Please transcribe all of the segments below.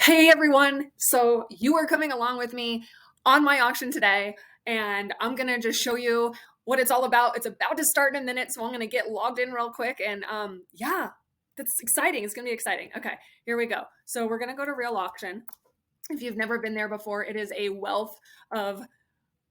Hey everyone! So you are coming along with me on my auction today, and I'm gonna just show you what it's all about. It's about to start in a minute, so I'm gonna get logged in real quick, and yeah, that's exciting. It's gonna be exciting. Okay, here we go. So we're gonna go to Real Auction. If you've never been there before, it is a wealth of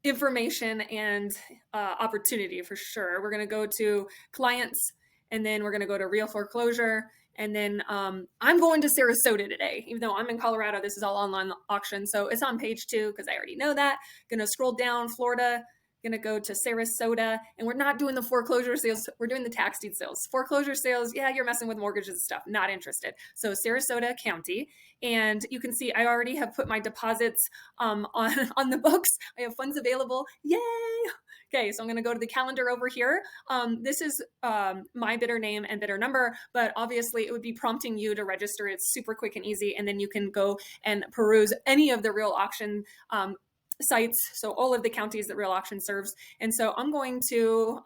information and opportunity for sure. We're gonna go to clients, and then we're gonna go to Real Foreclosure. And then I'm going to Sarasota today. Even though I'm in Colorado, this is all online auction. So it's on page 2 because I already know that. Gonna scroll down, Florida, gonna go to Sarasota. And we're not doing the foreclosure sales, we're doing the tax deed sales. Foreclosure sales, yeah, you're messing with mortgages and stuff. Not interested. So Sarasota County. And you can see I already have put my deposits on the books. I have funds available. Yay! Okay, so I'm gonna go to the calendar over here. This is my bidder name and bidder number, but obviously it would be prompting you to register. It's super quick and easy, and then you can go and peruse any of the Real Auction sites, so all of the counties that Real Auction serves. And so I'm going to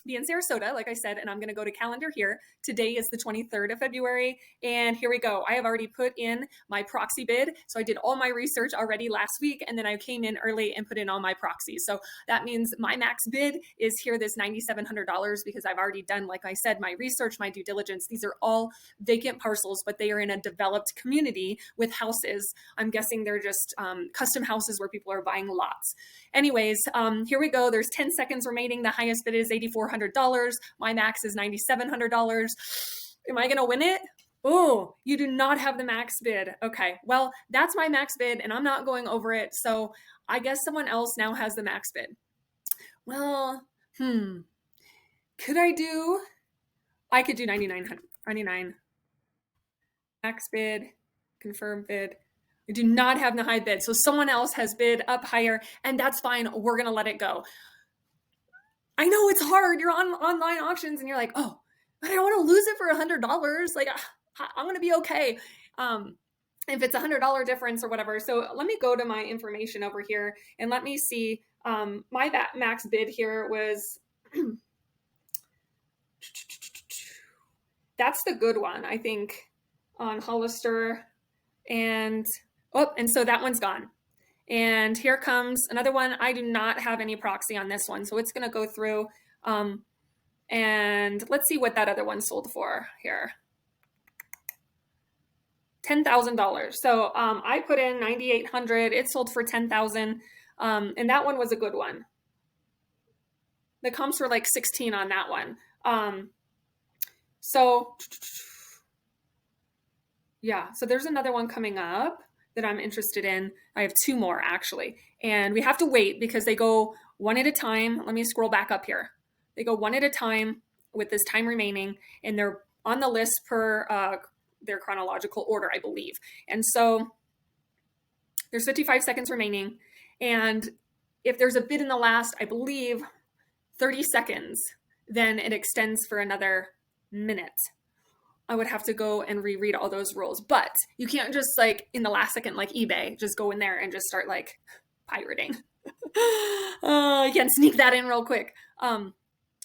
be in Sarasota, like I said, and I'm going to go to calendar here. Today is the 23rd of February, and here we go. I have already put in my proxy bid. So I did all my research already last week, and then I came in early and put in all my proxies. So that means my max bid is here, this $9,700, because I've already done, like I said, my research, my due diligence. These are all vacant parcels, but they are in a developed community with houses. I'm guessing they're just custom houses where people are buying lots. Anyways, here we go. There's 10 seconds remaining. The highest bid is $8,400. My max is $9,700. Am I going to win it? Oh, you do not have the max bid. Okay, well, that's my max bid, and I'm not going over it. So I guess someone else now has the max bid. Well, could I do? I could do 99 max bid, confirm bid. I do not have the high bid. So someone else has bid up higher, and that's fine. We're going to let it go. I know it's hard. You're on online auctions and you're like, oh, but I don't want to lose it for $100. Like, I'm going to be okay. If it's $100 difference or whatever. So let me go to my information over here and let me see. My max bid here was, that's the good one, I think, on Hollister. And so that one's gone. And here comes another one. I do not have any proxy on this one, so it's going to go through. And let's see what that other one sold for here. $10,000. So I put in 9,800. It sold for 10,000, and that one was a good one. The comps were like 16 on that one. So yeah, so there's another one coming up that I'm interested in. I have 2 more actually, and we have to wait because they go one at a time. Let me scroll back up here. They go one at a time with this time remaining, and they're on the list per their chronological order, I believe. And so there's 55 seconds remaining, and if there's a bid in the last, I believe, 30 seconds, then it extends for another minute. I would have to go and reread all those rules. But you can't just like in the last second, like eBay, just go in there and just start like pirating. You can't sneak that in real quick.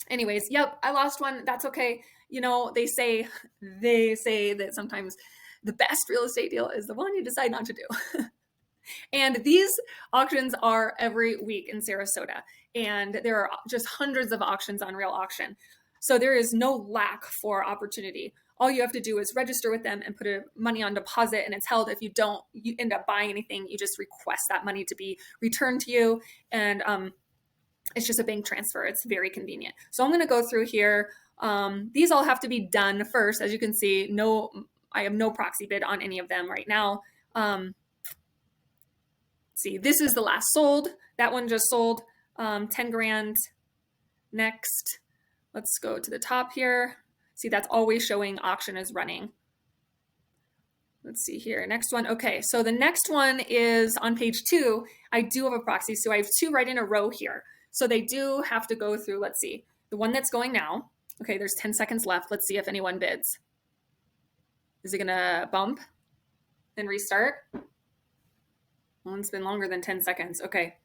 Anyways, yep, I lost one. That's okay. You know, they say that sometimes the best real estate deal is the one you decide not to do. And these auctions are every week in Sarasota. And there are just hundreds of auctions on Real Auction. So there is no lack for opportunity. All you have to do is register with them and put money on deposit, and it's held. If you don't, you end up buying anything, you just request that money to be returned to you. And it's just a bank transfer. It's very convenient. So I'm going to go through here. These all have to be done first. As you can see, I have no proxy bid on any of them right now. See, this is the last sold. That one just sold 10 grand. Next, let's go to the top here. See, that's always showing auction is running. Let's see here. Next one. Okay, so the next one is on page 2. I do have a proxy, so I have 2 right in a row here. So they do have to go through, let's see, the one that's going now. Okay, there's 10 seconds left. Let's see if anyone bids. Is it gonna bump and restart? Well, it's been longer than 10 seconds. Okay.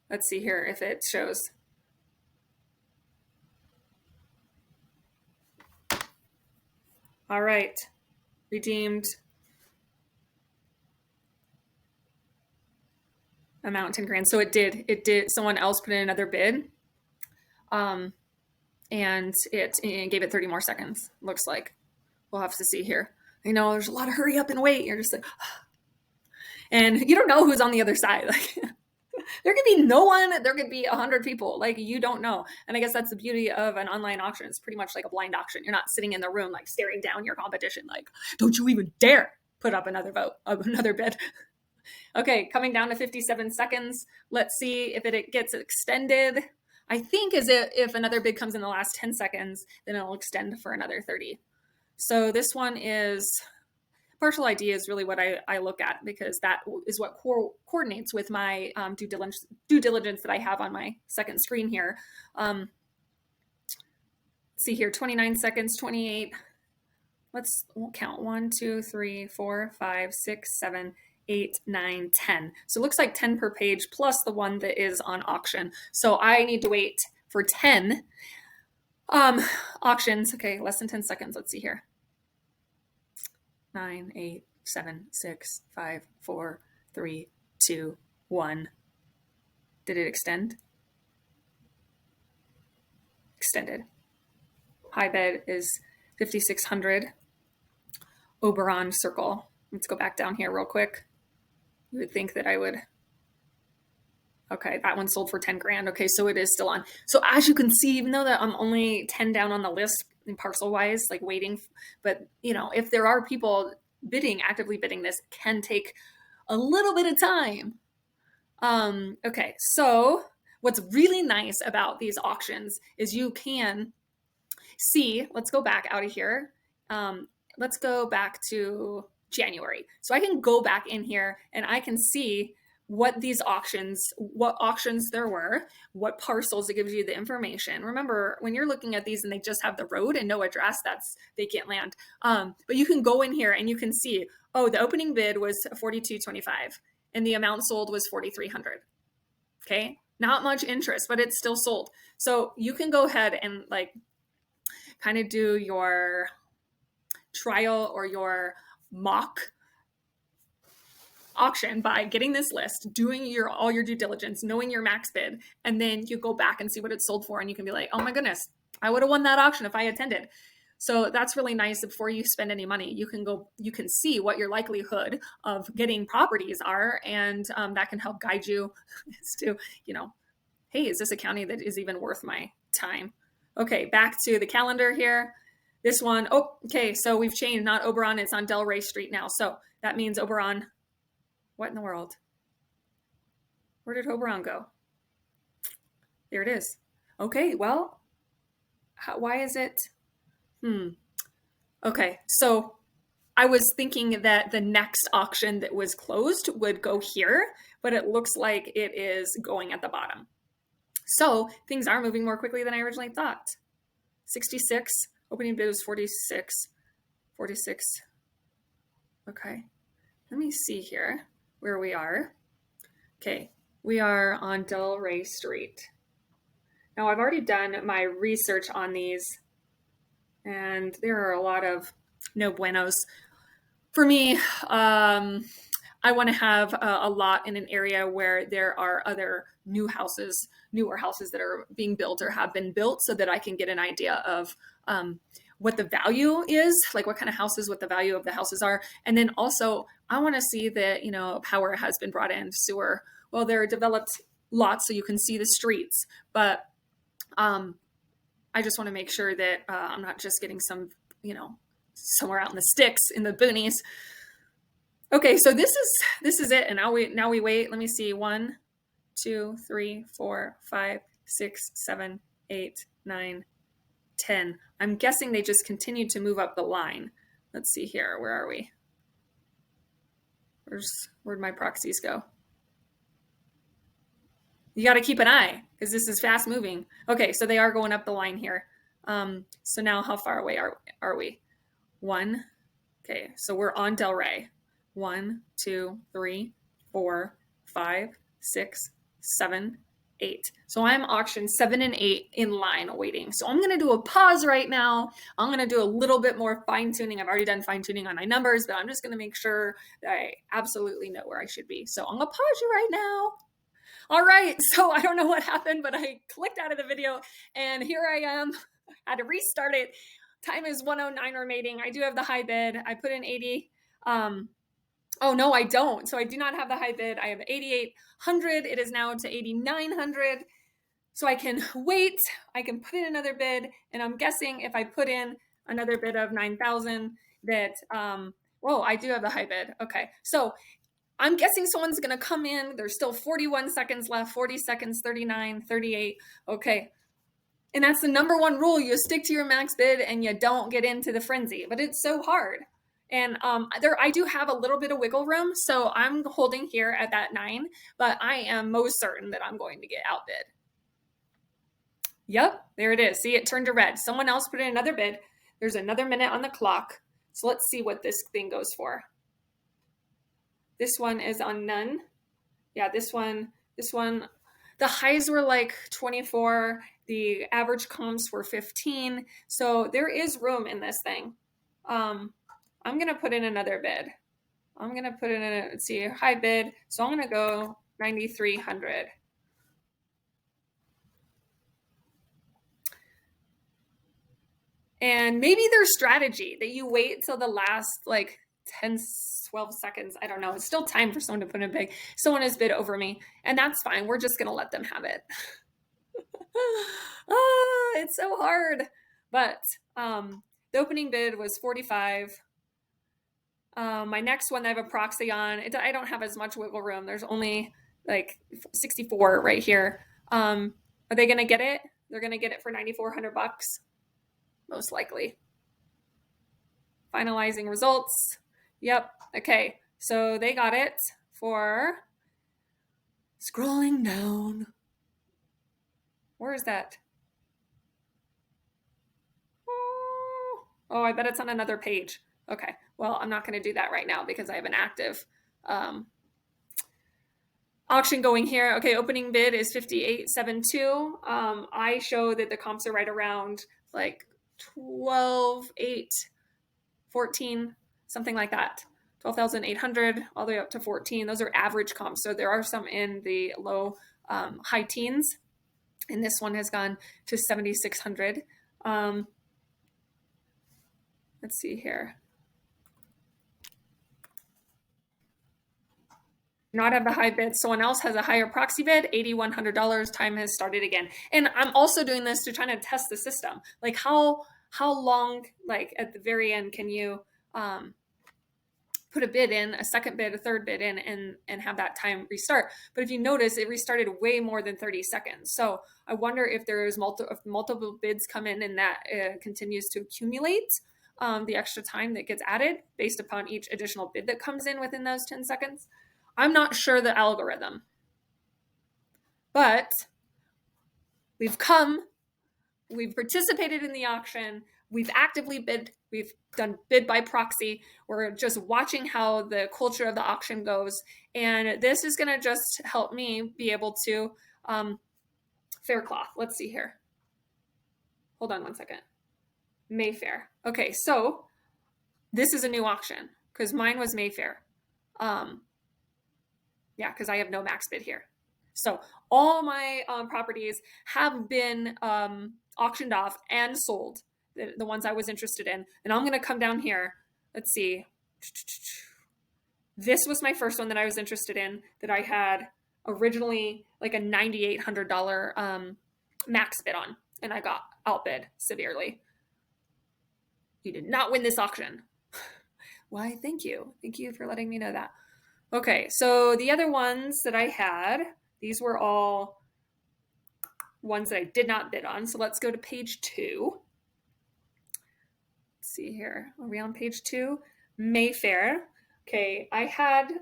Let's see here if it shows. All right, redeemed amount 10 grand. So it did, someone else put in another bid. Um, and it gave it 30 more seconds. Looks like we'll have to see here. You know, there's a lot of hurry up and wait. You're just like, and you don't know who's on the other side. Like there could be no one, there could be 100 people. Like you don't know. And I guess that's the beauty of an online auction. It's pretty much like a blind auction. You're not sitting in the room like staring down your competition. Like, don't you even dare put up another another bid. Okay, coming down to 57 seconds. Let's see if it gets extended. I think if another bid comes in the last 10 seconds, then it'll extend for another 30. So this one is partial ID is really what I look at, because that is what coordinates with my due diligence that I have on my second screen here. See here, 29 seconds, 28. We'll count 1, 2, 3, 4, 5, 6, 7, 8, 9, 10. So it looks like 10 per page plus the one that is on auction. So I need to wait for 10 auctions. Okay, less than 10 seconds. Let's see here. 9, 8, 7, 6, 5, 4, 3, 2, 1. Did it extend? Extended. High bid is 5,600. Oberon Circle. Let's go back down here real quick. You would think that I would. Okay, that one sold for 10 grand. Okay, so it is still on. So as you can see, even though that I'm only 10 down on the list in parcel wise, like waiting, but you know, if there are people actively bidding, this can take a little bit of time. Okay, so what's really nice about these auctions is you can see, let's go back out of here. Let's go back to January. So I can go back in here and I can see what auctions there were, what parcels. It gives you the information. Remember, when you're looking at these and they just have the road and no address, that's vacant land. But you can go in here and you can see, oh, the opening bid was $42.25 and the amount sold was $4,300. Okay, not much interest, but it's still sold. So you can go ahead and like kind of do your trial or your mock auction by getting this list, doing all your due diligence, knowing your max bid, and then you go back and see what it's sold for, and you can be like, oh my goodness, I would have won that auction if I attended. So that's really nice. Before you spend any money, you can see what your likelihood of getting properties are, and that can help guide you as to, you know, hey, is this a county that is even worth my time? Okay, back to the calendar here. This one, oh, okay, so we've changed, not Oberon, it's on Delray Street now. So that means Oberon, what in the world? Where did Oberon go? There it is. Okay, well, why is it? Okay, so I was thinking that the next auction that was closed would go here, but it looks like it is going at the bottom. So things are moving more quickly than I originally thought. 66, opening bid was 46, 46. Okay, let me see here where we are. Okay, we are on Delray Street. Now I've already done my research on these, and there are a lot of no buenos. For me, I want to have a lot in an area where there are other newer houses that are being built or have been built, so that I can get an idea of what the value is, like what kind of houses, what the value of the houses are. And then also I want to see that, you know, power has been brought in, sewer. Well, there are developed lots so you can see the streets, but I just want to make sure that I'm not just getting some, you know, somewhere out in the sticks in the boonies. Okay, so this is it. And now we wait. Let me see. 1, 2, 3, 4, 5, 6, 7, 8, 9, 10. I'm guessing they just continued to move up the line. Let's see here. Where are we? Where'd my proxies go? You got to keep an eye because this is fast moving. Okay, so they are going up the line here. So now how far away are we? 1. Okay, so we're on Delray. 1, 2, 3, 4, 5, 6, 7, 8. So I'm auction 7 and 8 in line waiting. So I'm going to do a pause right now. I'm going to do a little bit more fine tuning. I've already done fine tuning on my numbers, but I'm just going to make sure that I absolutely know where I should be. So I'm going to pause you right now. All right, so I don't know what happened, but I clicked out of the video and here I am. I had to restart it. Time is 109 remaining. I do have the high bid. I put in 80. Oh no, I don't. So I do not have the high bid. I have 8,800. It is now to 8,900. So I can wait. I can put in another bid, and I'm guessing if I put in another bid of 9,000 that whoa, I do have the high bid. Okay. So I'm guessing someone's going to come in. There's still 41 seconds left, 40 seconds, 39, 38. Okay. And that's the number one rule. You stick to your max bid and you don't get into the frenzy, but it's so hard. And I do have a little bit of wiggle room. So I'm holding here at that 9, but I am most certain that I'm going to get outbid. Yep, there it is. See, it turned to red. Someone else put in another bid. There's another minute on the clock. So let's see what this thing goes for. This one is on none. Yeah, this one, the highs were like 24. The average comps were 15. So there is room in this thing. I'm going to put in another bid. I'm going to put in a, let's see, high bid. So I'm going to go 9,300. And maybe there's strategy that you wait till the last like 10, 12 seconds. I don't know. It's still time for someone to put in a bid. Someone has bid over me, and that's fine. We're just going to let them have it. It's so hard. But the opening bid was 45. My next one I have a proxy on. I don't have as much wiggle room. There's only like 64 right here. Are they going to get it? They're going to get it for $9,400. Most likely. Finalizing results. Yep. Okay. So they got it for scrolling down. Where is that? Oh, I bet it's on another page. Okay. Well, I'm not going to do that right now because I have an active auction going here. Okay. Opening bid is 58.72. I show that the comps are right around like 12, 8, 14, something like that. 12,800 all the way up to 14. Those are average comps. So there are some in the low, high teens. And this one has gone to 7,600. Let's see here. Not have the high bid. Someone else has a higher proxy bid, $8,100. Time has started again. And I'm also doing this to try to test the system. Like how long, like at the very end, can you put a bid in, a second bid, a third bid in, and have that time restart? But if you notice, it restarted way more than 30 seconds. So I wonder if there's multiple bids come in and that continues to accumulate the extra time that gets added based upon each additional bid that comes in within those 10 seconds. I'm not sure the algorithm, but we've participated in the auction, we've actively bid, we've done bid by proxy, we're just watching how the culture of the auction goes, and this is going to just help me be able to Faircloth. Let's see here. Hold on one second. Mayfair. Okay, so this is a new auction because mine was Mayfair. Yeah, because I have no max bid here. So all my properties have been auctioned off and sold, the ones I was interested in. And I'm going to come down here. Let's see. This was my first one that I was interested in that I had originally like a $9,800 max bid on. And I got outbid severely. You did not win this auction. Why? Thank you. Thank you for letting me know that. Okay, so the other ones that I had, these were all ones that I did not bid on. So let's go to page 2. Let's see here. Are we on page 2? Mayfair. Okay, I had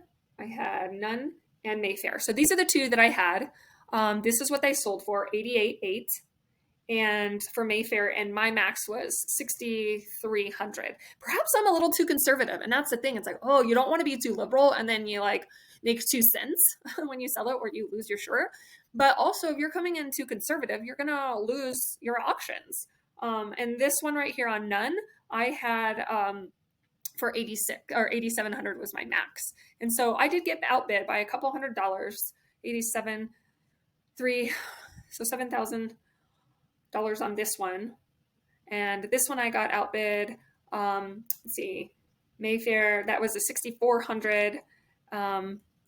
None and Mayfair. So these are the two that I had. This is what they sold for, $88,800. And for Mayfair, and my max was 6,300. Perhaps I'm a little too conservative, and that's the thing. It's like, oh, you don't want to be too liberal, and then you like make 2 cents when you sell it, or you lose your shirt. But also, if you're coming in too conservative, you're gonna lose your auctions. And this one right here on None, I had for 86 or 8,700 was my max, and so I did get outbid by a couple $100, 87. so $7,000 on this one. And this one I got outbid. Let's see, Mayfair, that was a 6,400.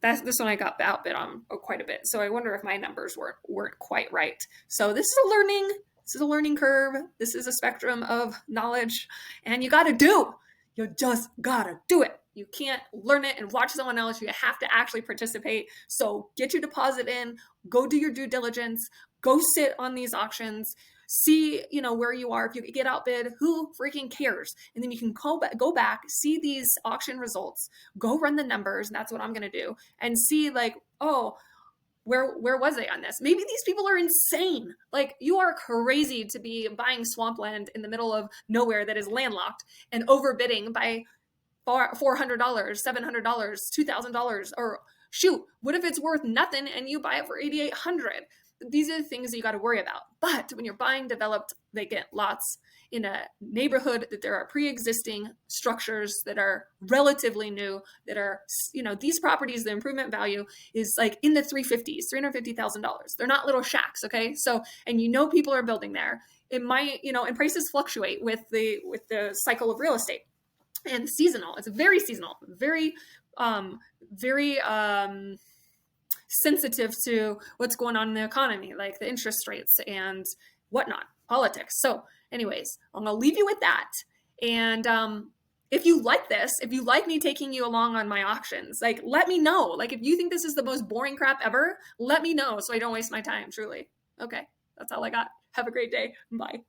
This one I got outbid on quite a bit. So I wonder if my numbers weren't quite right. So this is a learning curve. This is a spectrum of knowledge, and you just gotta do it. You can't learn it and watch someone else. You have to actually participate. So get your deposit in, go do your due diligence, go sit on these auctions, see, where you are. If you get outbid, who freaking cares? And then you can go back, see these auction results, go run the numbers, and that's what I'm going to do, and see like, oh, where was I on this? Maybe these people are insane. Like, you are crazy to be buying swampland in the middle of nowhere that is landlocked and overbidding by $400, $700, $2,000, or shoot, what if it's worth nothing and you buy it for $8,800? These are the things that you got to worry about. But when you're buying developed vacant lots in a neighborhood that there are pre-existing structures that are relatively new, that are, these properties, the improvement value is like in the $350,000. They're not little shacks, okay? So, and people are building there. It might, and prices fluctuate with the cycle of real estate. And seasonal. It's very seasonal, very sensitive to what's going on in the economy, like the interest rates and whatnot, politics. So anyways, I'm going to leave you with that. And if you like this, if you like me taking you along on my auctions, like, let me know. Like, if you think this is the most boring crap ever, let me know so I don't waste my time, truly. Okay, that's all I got. Have a great day. Bye.